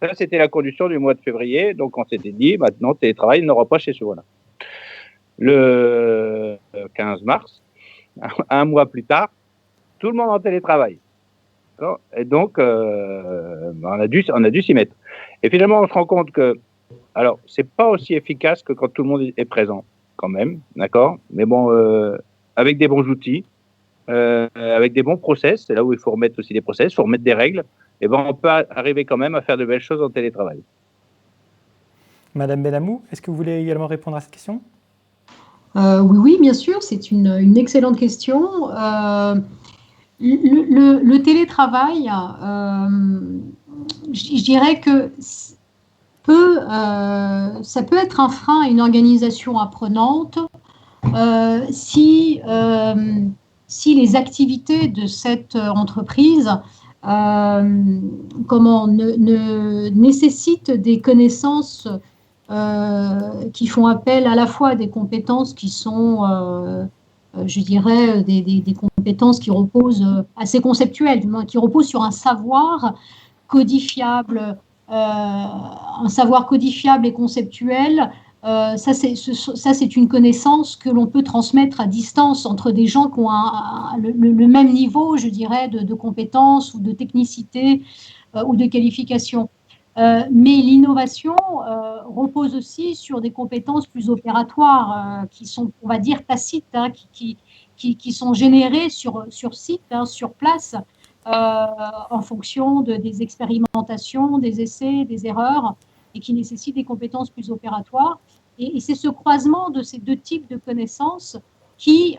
Ça, c'était la condition du mois de février. Donc, on s'était dit, maintenant, télétravail n'aura pas chez soi. Le 15 mars, un mois plus tard, tout le monde en télétravail. Et donc, on a dû s'y mettre. Et finalement, on se rend compte que, alors, c'est pas aussi efficace que quand tout le monde est présent, quand même, d'accord. Mais bon, avec des bons outils, avec des bons process, c'est là où il faut remettre aussi des process, il faut remettre des règles. Et on peut arriver quand même à faire de belles choses en télétravail. Madame Benhamou, est-ce que vous voulez également répondre à cette question ? Oui, bien sûr, c'est une excellente question. Le télétravail, je dirais que ça peut être un frein à une organisation apprenante si les activités de cette entreprise nécessitent des connaissances qui font appel à la fois à des compétences qui sont, je dirais, des compétences qui reposent assez conceptuelles, qui reposent sur un savoir codifiable, et conceptuel. Ça, c'est une connaissance que l'on peut transmettre à distance entre des gens qui ont le même niveau, je dirais, de compétences ou de technicité ou de qualification. Mais l'innovation repose aussi sur des compétences plus opératoires qui sont, on va dire, tacites, qui sont générées sur site, sur place, en fonction des expérimentations, des essais, des erreurs, et qui nécessitent des compétences plus opératoires. Et c'est ce croisement de ces deux types de connaissances qui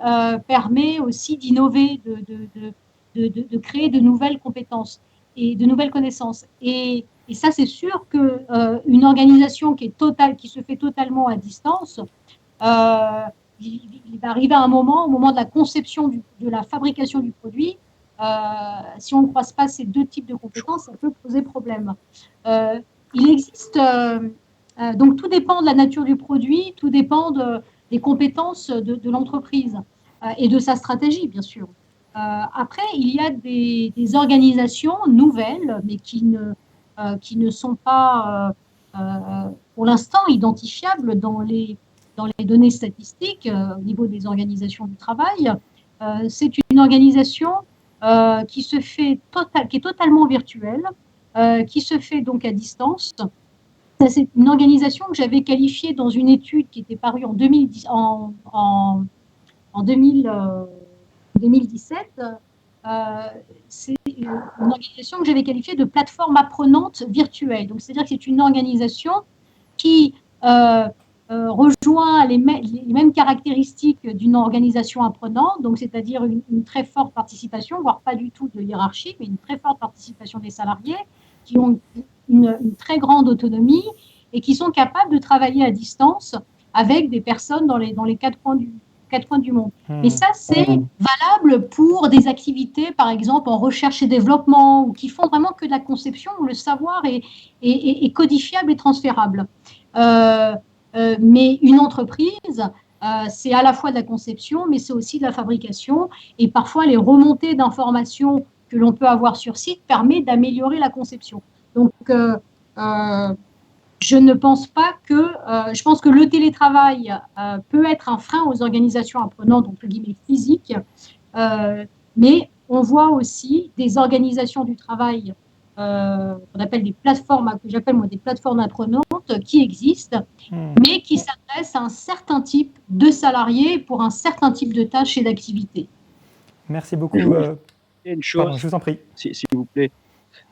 permet aussi d'innover, de créer de nouvelles compétences et de nouvelles connaissances. Et ça, c'est sûr qu'une organisation qui se fait totalement à distance, il va arriver un moment, au moment de la conception de la fabrication du produit, si on ne croise pas ces deux types de compétences, ça peut poser problème. Il existe, donc tout dépend de la nature du produit, tout dépend des compétences de l'entreprise et de sa stratégie, bien sûr. Après, il y a des organisations nouvelles, mais qui ne sont pas, pour l'instant, identifiables dans les données statistiques au niveau des organisations du travail, c'est une organisation qui est totalement virtuelle, qui se fait donc à distance. Ça, c'est une organisation que j'avais qualifiée dans une étude qui était parue en 2017. C'est une organisation que j'avais qualifiée de plateforme apprenante virtuelle. Donc, c'est-à-dire que c'est une organisation qui rejoint les mêmes caractéristiques d'une organisation apprenante, donc c'est-à-dire une très forte participation, voire pas du tout de hiérarchie, mais une très forte participation des salariés qui ont une très grande autonomie et qui sont capables de travailler à distance avec des personnes dans les quatre coins du monde. Et ça, c'est valable pour des activités, par exemple, en recherche et développement, ou qui font vraiment que de la conception, où le savoir est codifiable et transférable. Mais une entreprise, c'est à la fois de la conception, mais c'est aussi de la fabrication. Et parfois, les remontées d'informations que l'on peut avoir sur site permettent d'améliorer la conception. Donc, je ne pense pas que… je pense que le télétravail peut être un frein aux organisations apprenantes, entre guillemets, physiques, mais on voit aussi des organisations du travail qu'on appelle des plateformes, que j'appelle moi des plateformes apprenantes, qui existent, mais qui s'adressent à un certain type de salariés pour un certain type de tâches et d'activités. Merci beaucoup. Une chose, pardon, je vous en prie. S'il vous plaît.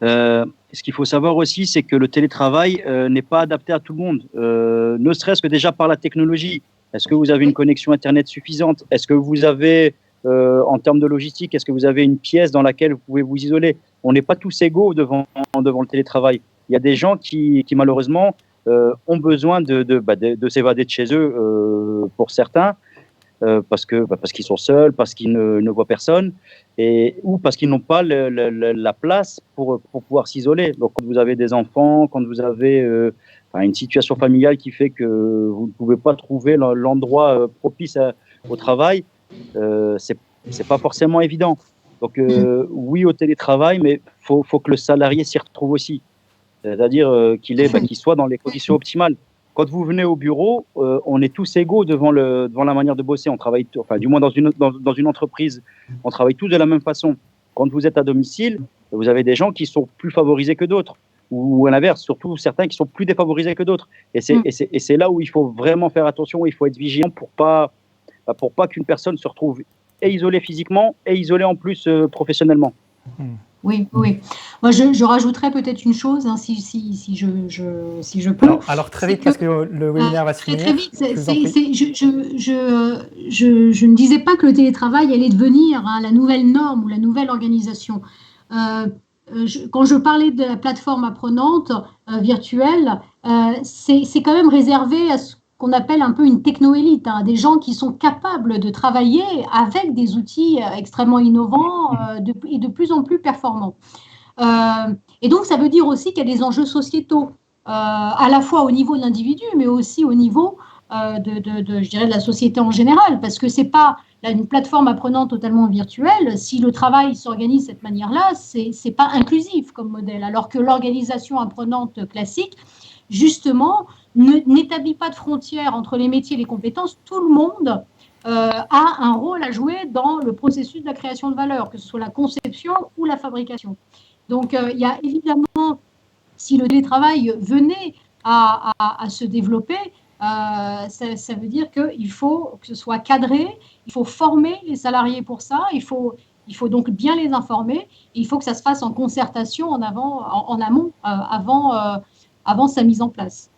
Ce qu'il faut savoir aussi, c'est que le télétravail n'est pas adapté à tout le monde, ne serait-ce que déjà par la technologie. Est-ce que vous avez une connexion Internet suffisante? Est-ce que vous avez, en termes de logistique, est-ce que vous avez une pièce dans laquelle vous pouvez vous isoler? On n'est pas tous égaux devant le télétravail. Il y a des gens qui malheureusement, ont besoin de s'évader de chez eux, pour certains, parce qu'ils sont seuls, parce qu'ils ne voient personne, ou parce qu'ils n'ont pas la place pour pouvoir s'isoler. Donc, quand vous avez des enfants, quand vous avez une situation familiale qui fait que vous ne pouvez pas trouver l'endroit propice au travail, c'est pas forcément évident. Donc, oui au télétravail, mais faut que le salarié s'y retrouve aussi. C'est-à-dire qu'il soit dans les conditions optimales. Quand vous venez au bureau, on est tous égaux devant la manière de bosser. On travaille, du moins dans une entreprise, on travaille tous de la même façon. Quand vous êtes à domicile, vous avez des gens qui sont plus favorisés que d'autres, ou à l'inverse, surtout certains qui sont plus défavorisés que d'autres. Et c'est là où il faut vraiment faire attention, où il faut être vigilant pour pas qu'une personne se retrouve et isolée physiquement et isolée en plus professionnellement. Oui. Moi, je rajouterais peut-être une chose, hein, si je peux. Alors très vite, parce que le webinaire va se finir. Très vite, je ne disais pas que le télétravail allait devenir la nouvelle norme ou la nouvelle organisation. Quand je parlais de la plateforme apprenante virtuelle, c'est quand même réservé à ce qu'on appelle un peu une techno-élite, des gens qui sont capables de travailler avec des outils extrêmement innovants et de plus en plus performants. Et donc, ça veut dire aussi qu'il y a des enjeux sociétaux, à la fois au niveau de l'individu, mais aussi au niveau je dirais, de la société en général, parce que c'est pas une plateforme apprenante totalement virtuelle. Si le travail s'organise de cette manière-là, c'est pas inclusif comme modèle, alors que l'organisation apprenante classique, justement, n'établit pas de frontières entre les métiers et les compétences. Tout le monde a un rôle à jouer dans le processus de la création de valeur, que ce soit la conception ou la fabrication. Donc, il y a évidemment, si le télétravail venait à se développer, ça veut dire qu'il faut que ce soit cadré, il faut former les salariés pour ça, il faut donc bien les informer, et il faut que ça se fasse en concertation en amont, avant sa mise en place.